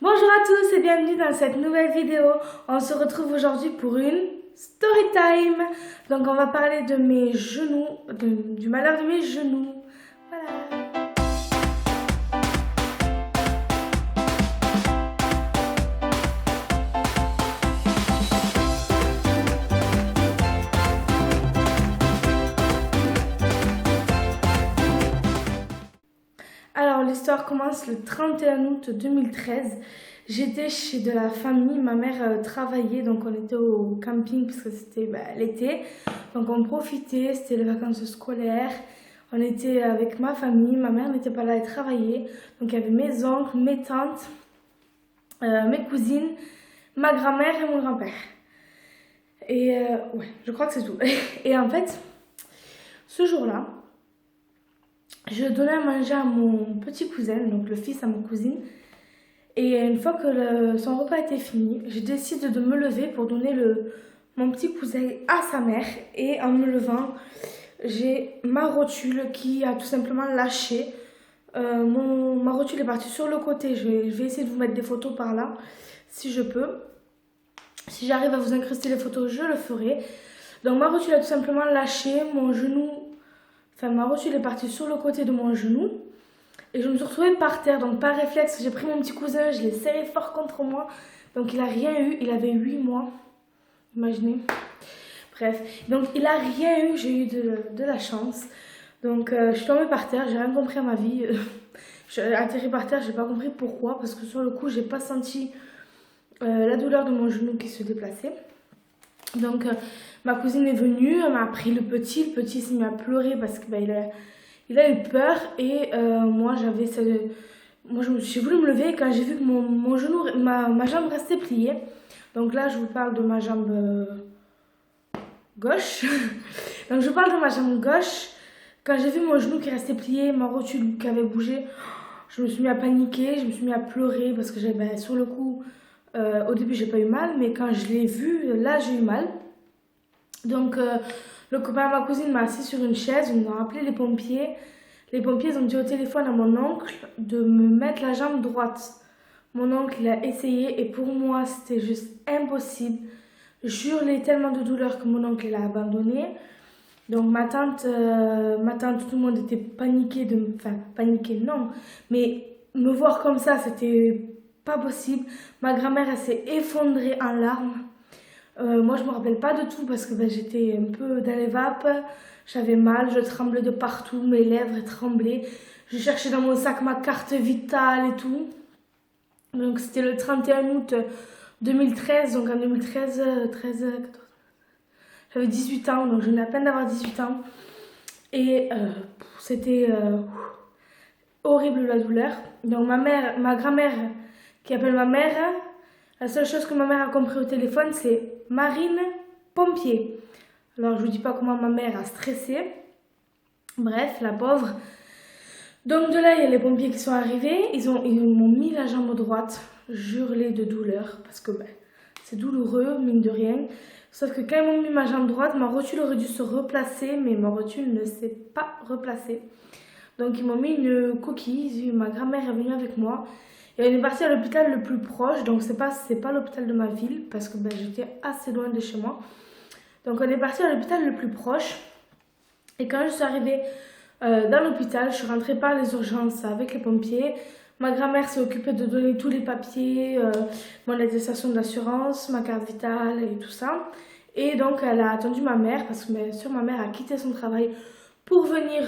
Bonjour à tous et bienvenue dans cette nouvelle vidéo. On se retrouve aujourd'hui pour une story time. Donc on va parler de mes genoux, du malheur de mes genoux. Voilà. Alors l'histoire commence le 31 août 2013. J'étais chez de la famille, ma mère travaillait, donc on était au camping parce que c'était l'été. Donc on profitait, c'était les vacances scolaires. On était avec ma famille, ma mère n'était pas là, elle travaillait. Donc il y avait mes oncles, mes tantes, mes cousines, ma grand-mère et mon grand-père. Et ouais, je crois que c'est tout. Et en fait, ce jour-là, je donnais à manger à mon petit cousin, donc le fils à ma cousine. Et une fois que son repas était fini, je décide de me lever pour donner mon petit cousin à sa mère. Et en me levant, j'ai ma rotule qui a tout simplement lâché. Ma rotule est partie sur le côté. Je vais essayer de vous mettre des photos par là, si je peux. Si j'arrive à vous incruster les photos, je le ferai. Donc ma rotule a tout simplement lâché. Ma rotule est partie sur le côté de mon genou. Et je me suis retrouvée par terre, donc par réflexe, j'ai pris mon petit cousin, je l'ai serré fort contre moi. Donc il a rien eu, il avait 8 mois. Imaginez. Bref, donc il a rien eu, j'ai eu de la chance. Donc je suis tombée par terre, j'ai rien compris à ma vie. J'ai atterri par terre, j'ai pas compris pourquoi, parce que sur le coup, j'ai pas senti la douleur de mon genou qui se déplaçait. Donc ma cousine est venue, elle m'a pris le petit s'est mis à pleurer parce que il a eu peur et moi j'ai voulu me lever quand j'ai vu que mon genou, ma jambe restait pliée. Donc là je vous parle de ma jambe gauche. Donc je vous parle de ma jambe gauche. Quand j'ai vu mon genou qui restait plié, ma rotule qui avait bougé, je me suis mis à paniquer, je me suis mis à pleurer parce que sur le coup, au début j'ai pas eu mal, mais quand je l'ai vu, là j'ai eu mal. Donc le copain de ma cousine m'a assis sur une chaise, ils ont appelé les pompiers. Les pompiers ils ont dit au téléphone à mon oncle de me mettre la jambe droite. Mon oncle il a essayé et pour moi c'était juste impossible. J'hurlais tellement de douleur que mon oncle il a abandonné. Donc ma tante, tout le monde était paniqué enfin paniqué non, mais me voir comme ça c'était pas possible. Ma grand-mère elle s'est effondrée en larmes. Moi, je me rappelle pas de tout parce que j'étais un peu dans les vapes. J'avais mal, je tremblais de partout, mes lèvres tremblaient. Je cherchais dans mon sac ma carte vitale et tout. Donc, c'était le 31 août 2013. Donc, en 2013, 13, 14. J'avais 18 ans, donc je venais à peine d'avoir 18 ans. Et c'était horrible la douleur. Donc, ma grand-mère, qui appelle ma mère, la seule chose que ma mère a compris au téléphone, c'est Marine pompier. Alors, je vous dis pas comment ma mère a stressé. Bref, la pauvre. Donc, de là, il y a les pompiers qui sont arrivés. Ils m'ont mis la jambe droite. J'hurlais de douleur parce que c'est douloureux, mine de rien. Sauf que quand ils m'ont mis ma jambe droite, ma rotule aurait dû se replacer, mais ma rotule ne s'est pas replacée. Donc, ils m'ont mis une coquille. Ma grand-mère est venue avec moi. Et on est parti à l'hôpital le plus proche, donc c'est pas l'hôpital de ma ville, parce que j'étais assez loin de chez moi. Donc on est parti à l'hôpital le plus proche. Et quand je suis arrivée dans l'hôpital, je suis rentrée par les urgences avec les pompiers. Ma grand-mère s'est occupée de donner tous les papiers, mon attestation d'assurance, ma carte vitale et tout ça. Et donc elle a attendu ma mère, parce que bien sûr ma mère a quitté son travail pour venir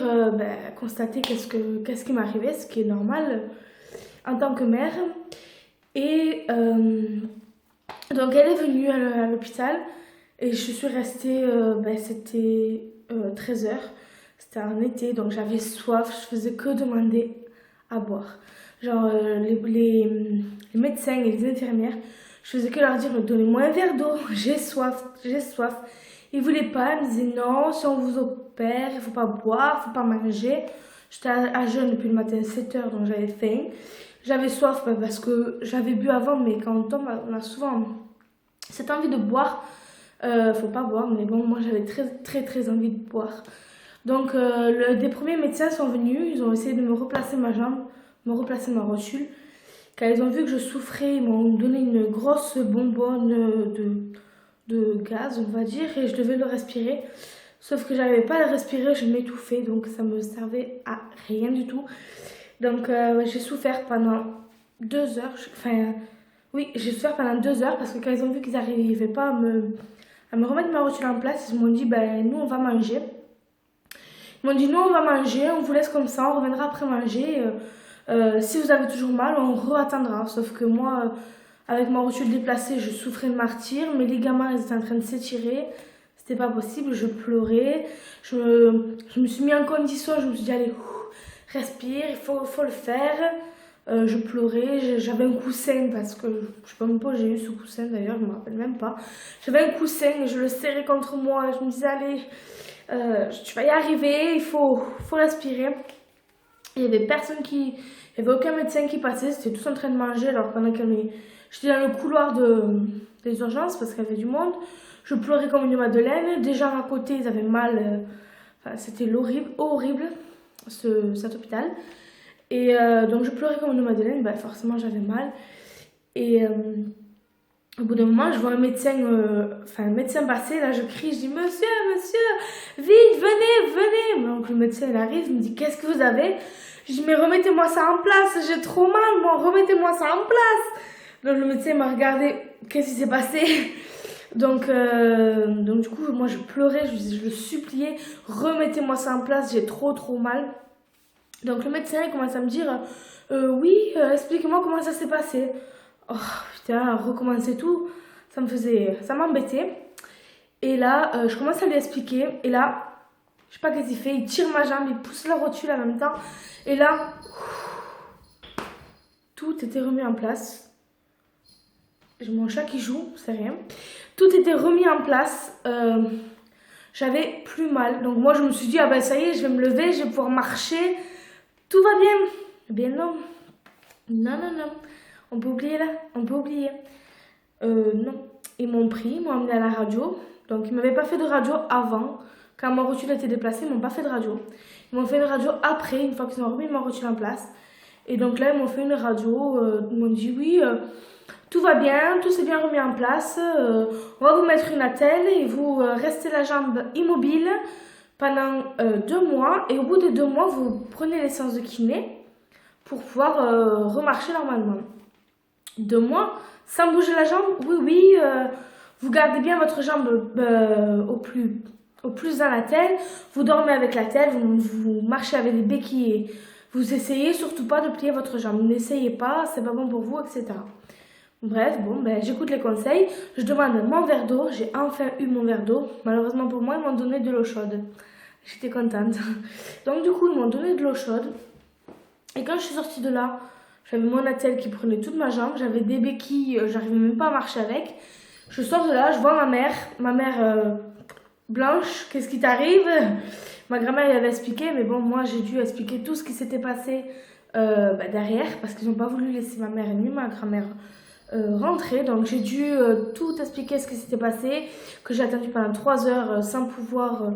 constater qu'est-ce qui m'arrivait, ce qui est normal en tant que mère. Et donc elle est venue à l'hôpital et je suis restée, c'était 13 heures, c'était en été, donc j'avais soif, je faisais que demander à boire. Genre les médecins et les infirmières, je faisais que leur dire donnez-moi un verre d'eau, j'ai soif, j'ai soif. Ils voulaient pas, ils me disaient non, si on vous opère, il faut pas boire, il faut pas manger. J'étais à jeûne depuis le matin 7 heures, donc j'avais faim. J'avais soif parce que j'avais bu avant, mais quand on tombe, on a souvent cette envie de boire. Faut pas boire, mais bon, moi j'avais très envie de boire. Donc des premiers médecins sont venus, ils ont essayé de me replacer ma jambe, me replacer ma rotule. Quand ils ont vu que je souffrais, ils m'ont donné une grosse bonbonne de gaz, on va dire, et je devais le respirer. Sauf que j'arrivais pas à le respirer, je m'étouffais, donc ça me servait à rien du tout. Donc j'ai souffert pendant 2 heures. Enfin, oui, j'ai souffert pendant 2 heures parce que quand ils ont vu qu'ils n'arrivaient pas à me remettre ma rotule en place, ils m'ont dit, ben nous on va manger. Ils m'ont dit, nous on va manger, on vous laisse comme ça, on reviendra après manger. Si vous avez toujours mal, on re-attendra. Sauf que moi, avec ma rotule déplacée, je souffrais de martyre. Mes ligaments ils étaient en train de s'étirer. C'était pas possible, je pleurais. Je me suis mis en condition, je me suis dit, allez, respire, il faut le faire. Je pleurais, j'avais un coussin parce que je sais pas même pas où j'ai eu ce coussin d'ailleurs, je me rappelle même pas. J'avais un coussin et je le serrais contre moi. Je me disais, allez, tu vas y arriver, il faut respirer. Il y avait personne il y avait aucun médecin qui passait, c'était tous en train de manger. Alors pendant que j'étais dans le couloir des urgences parce qu'il y avait du monde, je pleurais comme une madeleine. Des gens à côté, ils avaient mal. Enfin, c'était horrible, cet hôpital. Et donc je pleurais comme une madeleine, bah, forcément j'avais mal. Et au bout d'un moment, je vois un médecin passer, là je crie, je dis monsieur, vite, venez. Donc le médecin il arrive, il me dit qu'est-ce que vous avez? Je dis mais remettez-moi ça en place, j'ai trop mal, moi, remettez-moi ça en place. Donc le médecin m'a regardé, qu'est-ce qui s'est passé? Donc du coup, moi je pleurais, je le suppliais, remettez-moi ça en place, j'ai trop mal. Donc le médecin il commence à me dire oui, expliquez-moi comment ça s'est passé. Oh putain, recommencer tout, ça m'embêtait. Et là, je commence à lui expliquer. Et là, je sais pas qu'est-ce qu'il fait, il tire ma jambe, il pousse la rotule en même temps. Et là, tout était remis en place. J'ai mon chat qui joue, c'est rien. Tout était remis en place. J'avais plus mal. Donc moi je me suis dit, ah ben ça y est, je vais me lever, je vais pouvoir marcher. Tout va bien. Eh bien non. Non. On peut oublier là. Non. Ils m'ont emmené à la radio. Donc ils m'avaient pas fait de radio avant. Quand ma rotule était déplacée, ils m'ont pas fait de radio. Ils m'ont fait une radio après, une fois qu'ils ont remis ma rotule en place. Et donc là, ils m'ont fait une radio. Ils m'ont dit oui, tout va bien, tout s'est bien remis en place. On va vous mettre une attelle et vous restez la jambe immobile pendant 2 mois. Et au bout de 2 mois, vous prenez les séances de kiné pour pouvoir remarcher normalement. 2 mois sans bouger la jambe? Oui. Vous gardez bien votre jambe au plus dans la telle. Vous dormez avec la telle, vous marchez avec les béquilles. Vous essayez surtout pas de plier votre jambe. N'essayez pas, c'est pas bon pour vous, etc. Bref, bon, j'écoute les conseils. Je demande mon verre d'eau. J'ai enfin eu mon verre d'eau. Malheureusement pour moi, ils m'ont donné de l'eau chaude. J'étais contente. Donc du coup, ils m'ont donné de l'eau chaude. Et quand je suis sortie de là, j'avais mon attelle qui prenait toute ma jambe. J'avais des béquilles, j'arrivais même pas à marcher avec. Je sors de là, je vois ma mère Blanche, qu'est-ce qui t'arrive? Ma grand-mère elle avait expliqué, mais bon, moi j'ai dû expliquer tout ce qui s'était passé derrière, parce qu'ils n'ont pas voulu laisser ma mère ni ma grand-mère rentrer. Donc j'ai dû tout expliquer ce qui s'était passé, que j'ai attendu pendant 3 heures sans pouvoir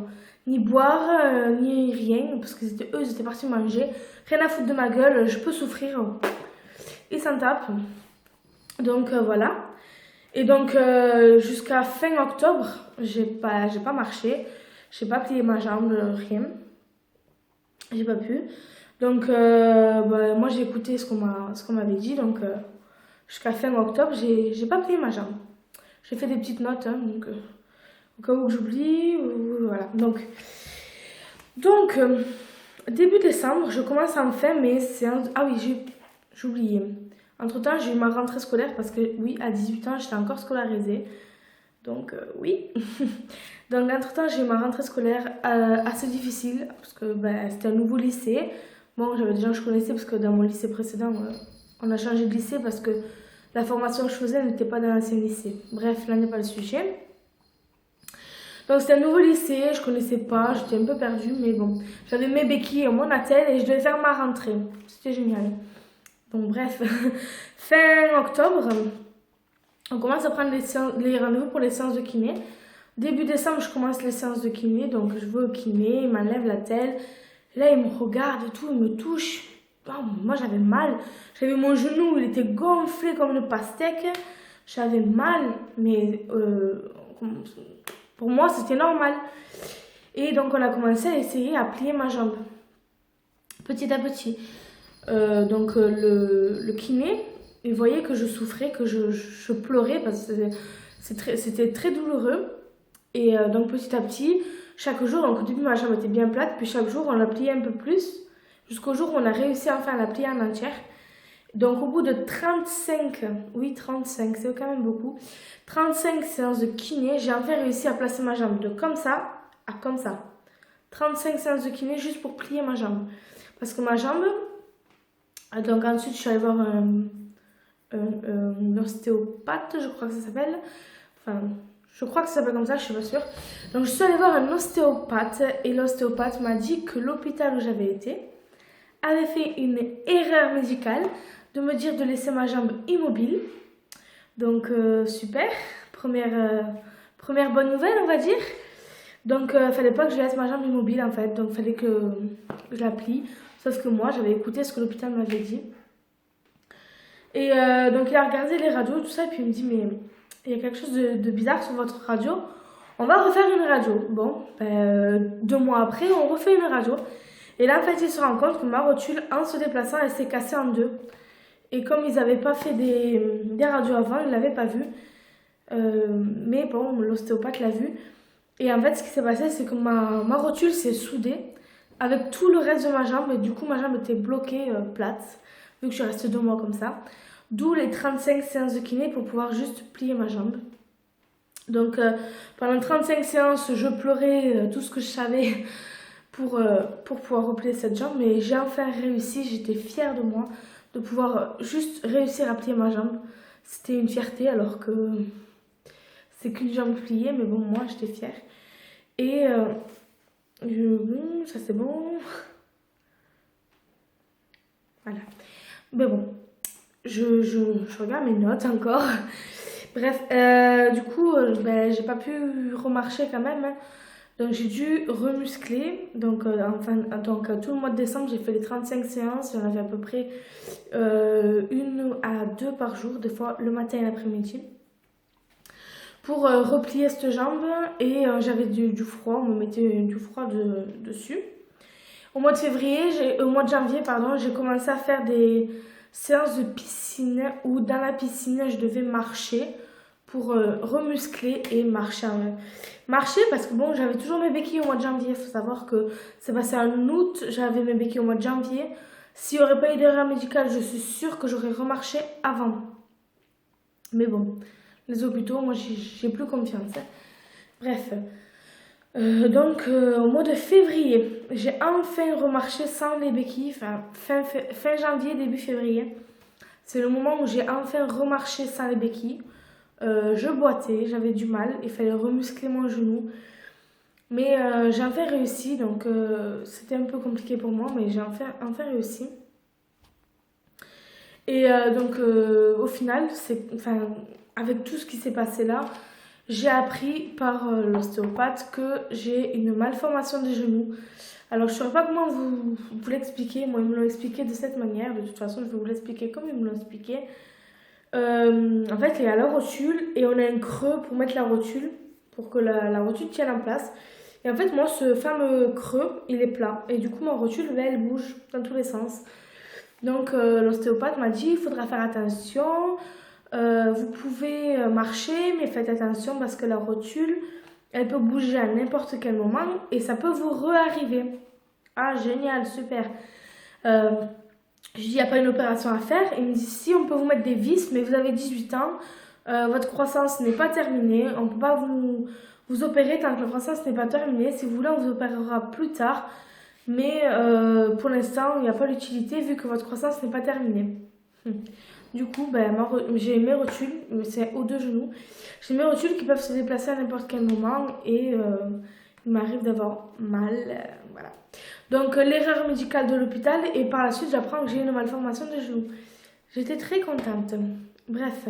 ni boire, ni rien, parce que eux ils étaient partis manger. Rien à foutre de ma gueule, je peux souffrir. Ils s'en tapent. Donc voilà. Et donc jusqu'à fin octobre, j'ai pas marché, j'ai pas plié ma jambe, rien, j'ai pas pu. Donc moi j'ai écouté ce qu'on m'avait dit, donc jusqu'à fin octobre, j'ai pas plié ma jambe. J'ai fait des petites notes, hein, donc au cas où que j'oublie, voilà. Donc début décembre, je commence enfin mes séances. Ah oui, j'ai oublié. Entre-temps, j'ai eu ma rentrée scolaire parce que, oui, à 18 ans, j'étais encore scolarisée. Donc, oui. Donc, entre-temps, j'ai eu ma rentrée scolaire assez difficile parce que c'était un nouveau lycée. Bon, j'avais des gens que je connaissais parce que dans mon lycée précédent, on a changé de lycée parce que la formation que je faisais n'était pas dans l'ancien lycée. Bref, là n'est pas le sujet. Donc, c'était un nouveau lycée, je connaissais pas, j'étais un peu perdue, mais bon. J'avais mes béquilles et mon attelle et je devais faire ma rentrée. C'était génial. Donc bref, fin octobre, on commence à prendre les rendez-vous pour les séances de kiné. Début décembre, je commence les séances de kiné, donc je vais au kiné, il m'enlève la telle. Là, il me regarde et tout, il me touche. moi j'avais mal. J'avais mon genou, il était gonflé comme une pastèque. J'avais mal, mais pour moi c'était normal. Et donc on a commencé à essayer à plier ma jambe, petit à petit. Le kiné, il voyait que je souffrais, que je pleurais parce que c'était très douloureux. Et donc petit à petit, chaque jour, donc au début ma jambe était bien plate, puis chaque jour on la pliait un peu plus, jusqu'au jour où on a réussi enfin à la plier en entière. Donc au bout de 35, oui 35, c'est quand même beaucoup, 35 séances de kiné, j'ai enfin réussi à placer ma jambe de comme ça à comme ça. 35 séances de kiné juste pour plier ma jambe. Parce que ma jambe, donc ensuite je suis allée voir un ostéopathe, je crois que ça s'appelle. Enfin, je crois que ça s'appelle comme ça, je suis pas sûre. Donc je suis allée voir un ostéopathe et l'ostéopathe m'a dit que l'hôpital où j'avais été avait fait une erreur médicale de me dire de laisser ma jambe immobile. Donc super, première bonne nouvelle on va dire. Donc fallait pas que je laisse ma jambe immobile en fait, donc fallait que je la plie. Sauf que moi j'avais écouté ce que l'hôpital m'avait dit. Et donc il a regardé les radios, tout ça, et puis il me dit mais il y a quelque chose de bizarre sur votre radio. On va refaire une radio. Bon, 2 mois après, on refait une radio. Et là, en fait, il se rend compte que ma rotule, en se déplaçant, elle s'est cassée en 2. Et comme ils n'avaient pas fait des radios avant, ils ne l'avaient pas vu. Mais bon, l'ostéopathe l'a vu. Et en fait, ce qui s'est passé, c'est que ma rotule s'est soudée avec tout le reste de ma jambe. Et du coup, ma jambe était bloquée, plate, vu que je suis restée 2 mois comme ça. D'où les 35 séances de kiné pour pouvoir juste plier ma jambe. Donc, pendant 35 séances, je pleurais tout ce que je savais pour pouvoir replier cette jambe. Mais j'ai enfin réussi, j'étais fière de moi de pouvoir juste réussir à plier ma jambe. C'était une fierté alors que c'est qu'une jambe pliée, mais bon, moi j'étais fière. Et ça c'est bon. Voilà. Mais bon, je regarde mes notes encore. Bref, du coup, j'ai pas pu remarcher quand même. Hein. Donc j'ai dû remuscler. Donc, tout le mois de décembre, j'ai fait les 35 séances. J'en avais à peu près 1 à 2 par jour, des fois le matin et l'après-midi. Pour replier cette jambe. Et j'avais du froid, on me mettait du froid dessus. Au mois de janvier, pardon, j'ai commencé à faire des séances de piscine où dans la piscine, je devais marcher pour remuscler et marcher. Marcher parce que bon, j'avais toujours mes béquilles au mois de janvier. Il faut savoir que c'est passé en août, j'avais mes béquilles au mois de janvier. S'il n'y aurait pas eu d'erreur médicale, je suis sûre que j'aurais remarché avant. Mais bon, les hôpitaux, moi j'ai plus confiance. Hein. Bref. Au mois de février, j'ai enfin remarché sans les béquilles, fin janvier, début février. C'est le moment où j'ai enfin remarché sans les béquilles. Je boitais, j'avais du mal, il fallait remuscler mon genou. Mais j'ai enfin réussi, donc c'était un peu compliqué pour moi, mais j'ai enfin réussi. Et au final, avec tout ce qui s'est passé là, j'ai appris par l'ostéopathe que j'ai une malformation des genoux. Alors, je ne saurais pas comment vous l'expliquer. Moi, ils me l'ont expliqué de cette manière. De toute façon, je vais vous l'expliquer comme ils me l'ont expliqué. En fait, il y a la rotule et on a un creux pour mettre la rotule, pour que la rotule tienne en place. Et en fait, moi, ce fameux creux, il est plat. Et du coup, ma rotule, elle bouge dans tous les sens. Donc, l'ostéopathe m'a dit, il faudra faire attention. Vous pouvez marcher, mais faites attention parce que la rotule, elle peut bouger à n'importe quel moment et ça peut vous re-arriver. Ah, génial, super. Je dis, il n'y a pas une opération à faire. Il me dit, si, on peut vous mettre des vis, mais vous avez 18 ans. Votre croissance n'est pas terminée. On ne peut pas vous opérer tant que la croissance n'est pas terminée. Si vous voulez, on vous opérera plus tard. Mais pour l'instant, il n'y a pas d'utilité vu que votre croissance n'est pas terminée. Du coup, j'ai mes rotules, c'est aux 2 genoux. J'ai mes rotules qui peuvent se déplacer à n'importe quel moment et il m'arrive d'avoir mal. Voilà. Donc, l'erreur médicale de l'hôpital et par la suite, j'apprends que j'ai une malformation des genoux. J'étais très contente. Bref.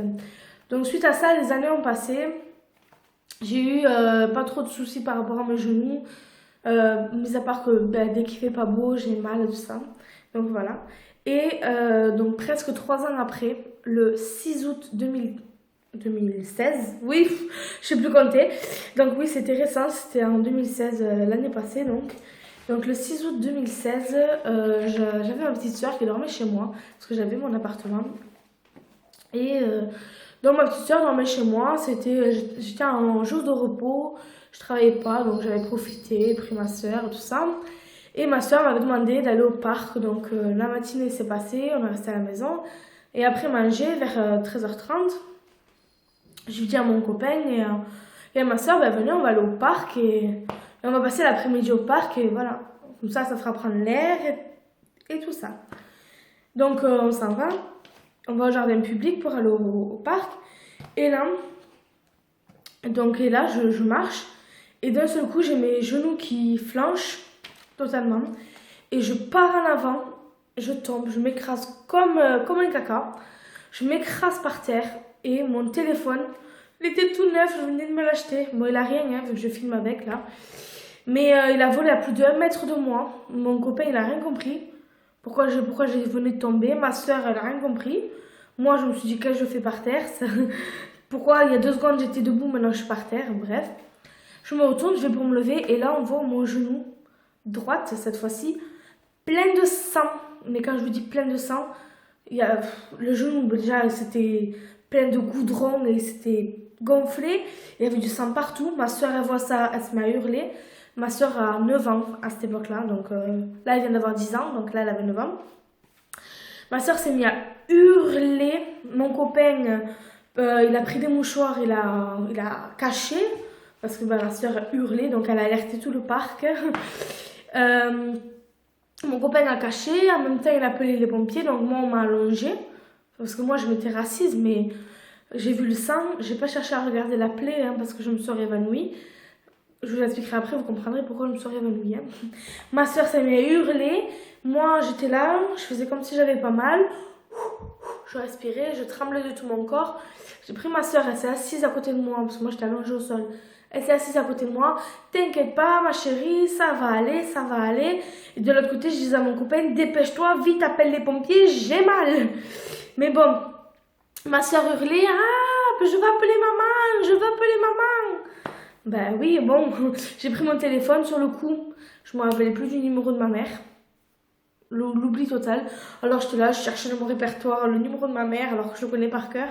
Donc, suite à ça, les années ont passé. J'ai eu pas trop de soucis par rapport à mes genoux. Mis à part que dès qu'il fait pas beau, j'ai mal et tout ça. Donc, voilà. Et donc presque 3 ans après, le 6 août 2016, oui, je sais plus compter. Donc oui, c'était récent, c'était en 2016, l'année passée donc. Donc le 6 août 2016, j'avais ma petite soeur qui dormait chez moi, parce que j'avais mon appartement. Et donc ma petite soeur dormait chez moi, j'étais en jour de repos, je travaillais pas, donc j'avais profité, pris ma soeur et tout ça. Et ma soeur m'avait demandé d'aller au parc, donc la matinée s'est passée, on est resté à la maison. Et après manger, vers 13h30, je lui dis à mon copain et à ma soeur, ben venez, on va aller au parc et on va passer l'après-midi au parc et voilà. Comme ça fera prendre l'air et tout ça. Donc on s'en va, on va au jardin public pour aller au parc. Et là, je marche et d'un seul coup, j'ai mes genoux qui flanchent totalement. Et je pars en avant, je tombe, je m'écrase comme un caca. Je m'écrase par terre et mon téléphone, il était tout neuf, je venais de me l'acheter. Bon, il a rien, hein, vu que je filme avec là. Mais il a volé à plus d'1 mètre de moi. Mon copain, il a rien compris. Pourquoi je venais de tomber. Ma soeur, elle a rien compris. Moi, je me suis dit, qu'est-ce que je fais par terre? Pourquoi il y a 2 secondes, j'étais debout, maintenant je suis par terre. Bref. Je me retourne, je vais pour me lever et là, on voit mon genou droite, cette fois-ci, plein de sang. Mais quand je vous dis plein de sang, il y a le genou, déjà, c'était plein de goudron et c'était gonflé. Il y avait du sang partout. Ma soeur, elle voit ça, elle se met à hurler. Ma soeur a 9 ans à cette époque-là, donc là, elle vient d'avoir 10 ans, donc là, elle avait 9 ans. Ma soeur s'est mise à hurler. Mon copain, il a pris des mouchoirs, il a caché, parce que ma soeur a hurlé, donc elle a alerté tout le parc. Mon copain a caché, en même temps il a appelé les pompiers, donc moi on m'a allongée, parce que moi je m'étais rassise, mais j'ai vu le sang, j'ai pas cherché à regarder la plaie, hein, parce que je me serais évanouie. Je vous expliquerai après, vous comprendrez pourquoi je me serais évanouie. Hein. Ma soeur s'est mise à hurler, moi j'étais là, je faisais comme si j'avais pas mal, je respirais, je tremblais de tout mon corps. J'ai pris ma soeur, elle s'est assise à côté de moi, parce que moi j'étais allongée au sol. Elle s'est assise à côté de moi. T'inquiète pas, ma chérie, ça va aller, ça va aller. Et de l'autre côté, je disais à mon copain, dépêche-toi, vite, appelle les pompiers, j'ai mal. Mais bon, ma soeur hurlait, ah, je vais appeler maman, je vais appeler maman. Ben oui, bon, j'ai pris mon téléphone sur le coup. Je me rappelais plus du numéro de ma mère. L'oubli total. Alors j'étais là, je cherchais dans mon répertoire le numéro de ma mère, alors que je le connais par cœur.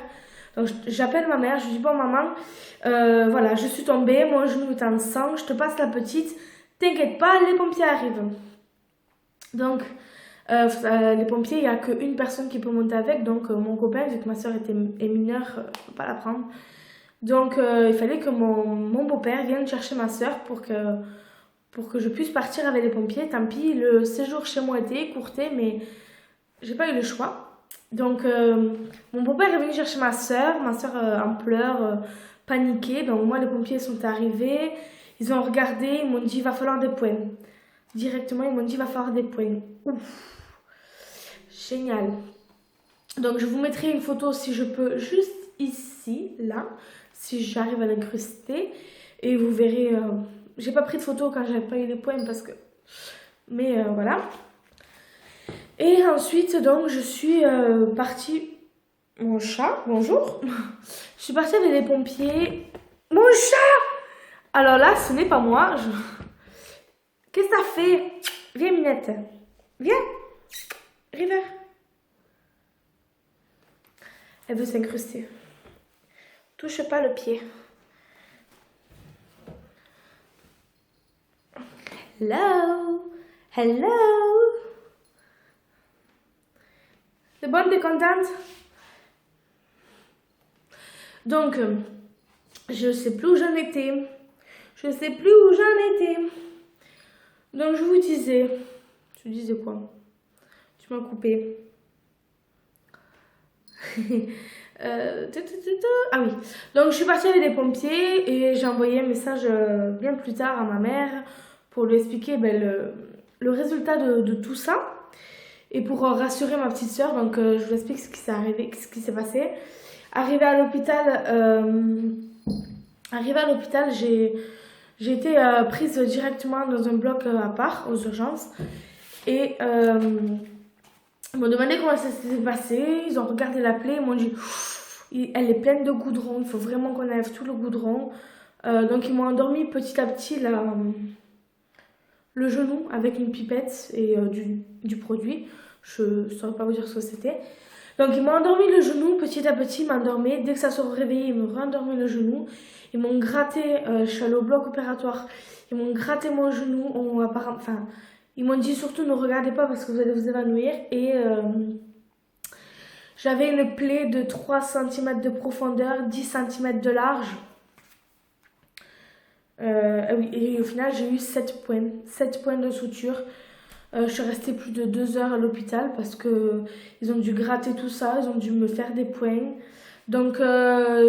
Donc j'appelle ma mère, je lui dis bon maman, voilà, je suis tombée, mon genou est en sang, je te passe la petite, t'inquiète pas, les pompiers arrivent. Donc les pompiers, il n'y a qu'une personne qui peut monter avec, donc mon copain, vu que ma soeur est mineure, je ne peux pas la prendre. Donc il fallait que mon beau-père vienne chercher ma soeur pour que je puisse partir avec les pompiers. Tant pis, le séjour chez moi était écourté, mais j'ai pas eu le choix. Donc, mon beau-père est venu chercher ma soeur en pleurs, paniquée. Donc, moi, les pompiers sont arrivés, ils ont regardé, ils m'ont dit, il va falloir des points. Directement, ils m'ont dit, il va falloir des points. Ouf, génial. Donc, je vous mettrai une photo si je peux, juste ici, là, si j'arrive à l'incruster. Et vous verrez, j'ai pas pris de photo quand j'avais pas eu les points parce que... Mais voilà. Et ensuite, donc, je suis partie... Mon chat, bonjour. Je suis partie avec les pompiers. Mon chat! Alors là, ce n'est pas moi. Qu'est-ce que t'as fait? Viens, Minette. Viens. River. Elle veut s'incruster. Touche pas le pied. Hello. Hello. C'est bon, t'es contente? Donc, je sais plus où j'en étais. Je sais plus où j'en étais. Donc, je vous disais... Tu disais quoi? Tu m'as coupé. Ah oui. Donc, je suis partie avec les pompiers et j'ai envoyé un message bien plus tard à ma mère pour lui expliquer le résultat de tout ça. Et pour rassurer ma petite soeur, donc je vous explique ce qui s'est arrivé, ce qui s'est passé. Arrivée à l'hôpital, j'ai été prise directement dans un bloc à part, aux urgences. Et Ils m'ont demandé comment ça s'était passé. Ils ont regardé la plaie. Ils m'ont dit, elle est pleine de goudron. Il faut vraiment qu'on enlève tout le goudron. Donc ils m'ont endormi petit à petit le genou avec une pipette et du produit. Je ne saurais pas vous dire ce que c'était. Donc ils m'ont endormi le genou petit à petit, ils m'endormaient. Dès que ça se réveillait, ils me rendormaient le genou. Ils m'ont gratté, je suis allée au bloc opératoire. Ils m'ont gratté mon genou. Enfin, ils m'ont dit surtout ne regardez pas parce que vous allez vous évanouir. Et j'avais une plaie de 3 cm de profondeur, 10 cm de large. Oui, et au final, j'ai eu 7 points. 7 points de suture. Je suis restée plus de 2 heures à l'hôpital parce que ils ont dû gratter tout ça, ils ont dû me faire des points. Donc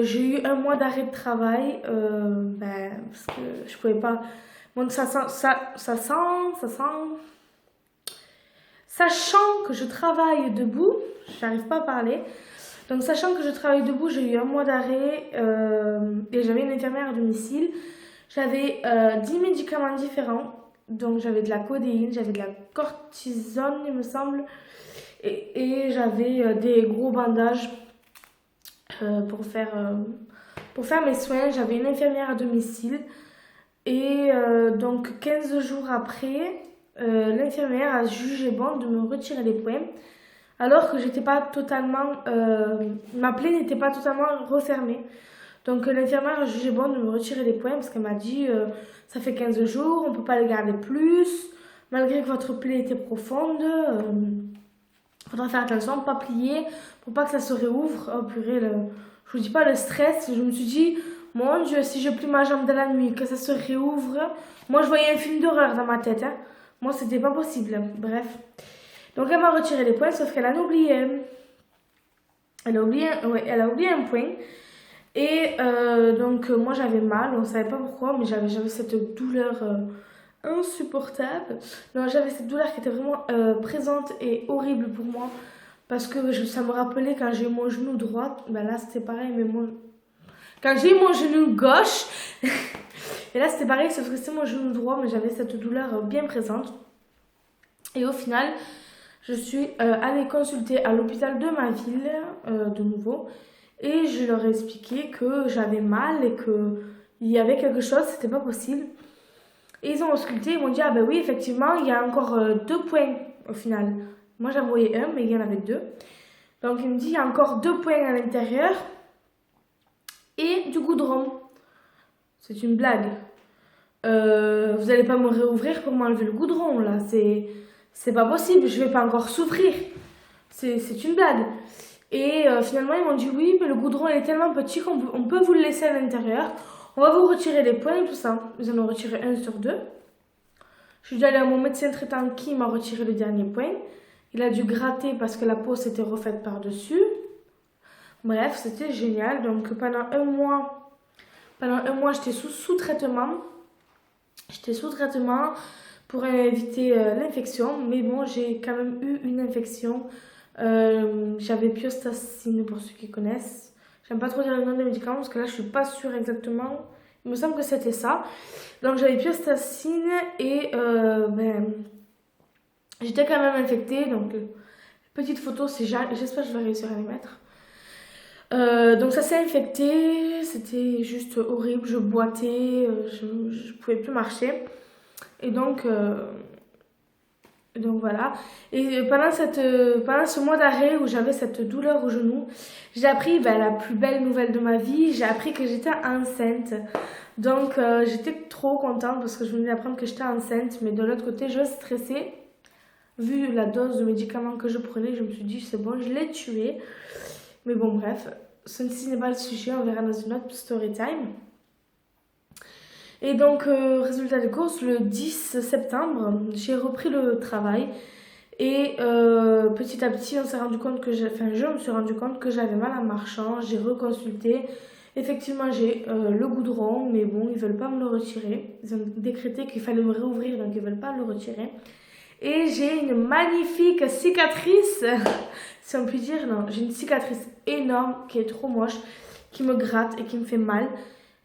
j'ai eu un mois d'arrêt de travail parce que je pouvais pas. Donc sachant que je travaille debout, j'arrive pas à parler. Donc sachant que je travaille debout, j'ai eu un mois d'arrêt et j'avais une infirmière à domicile. J'avais 10 médicaments différents. Donc j'avais de la codéine, j'avais de la cortisone, il me semble. Et j'avais des gros bandages pour faire mes soins. J'avais une infirmière à domicile. Et donc 15 jours après, l'infirmière a jugé bon de me retirer les points. Alors que j'étais pas totalement... ma plaie n'était pas totalement refermée. Donc l'infirmière a jugé bon de me retirer les points parce qu'elle m'a dit ça fait 15 jours, on ne peut pas les garder plus, malgré que votre plaie était profonde, faudra faire attention, pas plier pour pas que ça se réouvre. Oh purée, je vous dis pas le stress, je me suis dit mon Dieu, si je plie ma jambe de la nuit, que ça se réouvre, moi je voyais un film d'horreur dans ma tête, hein. Moi c'était pas possible, bref. Donc elle m'a retiré les points, sauf qu'elle en a oublié. Elle a oublié un point. Et donc moi j'avais mal, on ne savait pas pourquoi, mais j'avais cette douleur insupportable. Non, j'avais cette douleur qui était vraiment présente et horrible pour moi. Parce que ça me rappelait quand j'ai eu mon genou droit, ben là c'était pareil, mais quand j'ai eu mon genou gauche, et là c'était pareil, sauf que c'était mon genou droit, mais j'avais cette douleur bien présente. Et au final, je suis allée consulter à l'hôpital de ma ville, de nouveau. Et je leur ai expliqué que j'avais mal et qu'il y avait quelque chose, c'était pas possible. Et ils ont ausculté, ils m'ont dit ah ben oui, effectivement, il y a encore 2 points au final. Moi j'en voyais un, mais il y en avait 2. Donc il me dit il y a encore 2 points à l'intérieur et du goudron. C'est une blague. Vous n'allez pas me réouvrir pour m'enlever le goudron là, c'est pas possible, je vais pas encore souffrir. C'est une blague. Et finalement, ils m'ont dit oui, mais le goudron il est tellement petit qu'on peut vous le laisser à l'intérieur. On va vous retirer les points et tout ça. Ils en ont retiré 1 sur 2. Je suis allée à mon médecin traitant qui m'a retiré le dernier point. Il a dû gratter parce que la peau s'était refaite par-dessus. Bref, c'était génial. Donc pendant un mois, j'étais sous traitement. J'étais sous traitement pour éviter l'infection. Mais bon, j'ai quand même eu une infection. J'avais piostacine pour ceux qui connaissent. J'aime pas trop dire le nom des médicaments parce que là je suis pas sûre exactement. Il me semble que c'était ça. Donc j'avais piostacine et j'étais quand même infectée. Donc petite photo, j'espère que je vais réussir à les mettre. Donc ça s'est infecté, c'était juste horrible. Je boitais, je pouvais plus marcher. Et donc voilà. Et pendant ce mois d'arrêt où j'avais cette douleur au genou, j'ai appris la plus belle nouvelle de ma vie. J'ai appris que j'étais enceinte. Donc j'étais trop contente parce que je venais d'apprendre que j'étais enceinte. Mais de l'autre côté, je stressais. Vu la dose de médicaments que je prenais, je me suis dit c'est bon, je l'ai tué. Mais bon, bref, ceci n'est pas le sujet. On verra dans une autre story time. Et donc, résultat des courses, le 10 septembre, j'ai repris le travail. Et petit à petit, je me suis rendu compte que j'avais mal en marchant. J'ai reconsulté. Effectivement, j'ai le goudron, mais bon, ils veulent pas me le retirer. Ils ont décrété qu'il fallait me réouvrir, donc ils veulent pas le retirer. Et j'ai une magnifique cicatrice, si on peut dire. Non, j'ai une cicatrice énorme qui est trop moche, qui me gratte et qui me fait mal.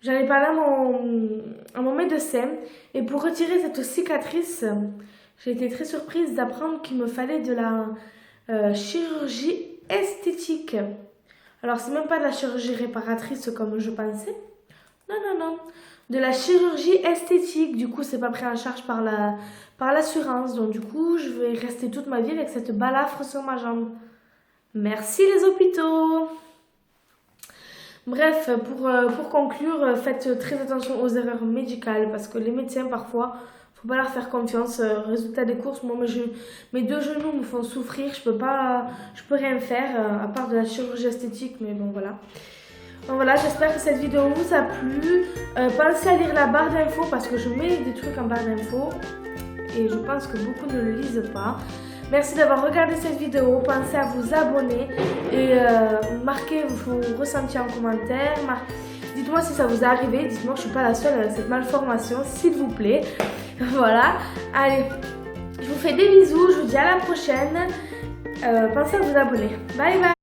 J'en ai parlé à mon médecin et pour retirer cette cicatrice, j'ai été très surprise d'apprendre qu'il me fallait de chirurgie esthétique. Alors, c'est même pas de la chirurgie réparatrice comme je pensais. Non, non, non. De la chirurgie esthétique. Du coup, c'est pas pris en charge par l'assurance. Donc, du coup, je vais rester toute ma vie avec cette balafre sur ma jambe. Merci les hôpitaux. Bref, pour conclure, faites très attention aux erreurs médicales parce que les médecins, parfois, faut pas leur faire confiance. Résultat des courses, moi, mes deux genoux me font souffrir. Je peux rien faire à part de la chirurgie esthétique, mais bon, voilà. Donc voilà, j'espère que cette vidéo vous a plu. Pensez à lire la barre d'infos parce que je mets des trucs en barre d'infos et je pense que beaucoup ne le lisent pas. Merci d'avoir regardé cette vidéo. Pensez à vous abonner et marquez vos ressentis en commentaire. Dites-moi si ça vous est arrivé. Dites-moi que je ne suis pas la seule à cette malformation, s'il vous plaît. Voilà. Allez, je vous fais des bisous. Je vous dis à la prochaine. Pensez à vous abonner. Bye bye.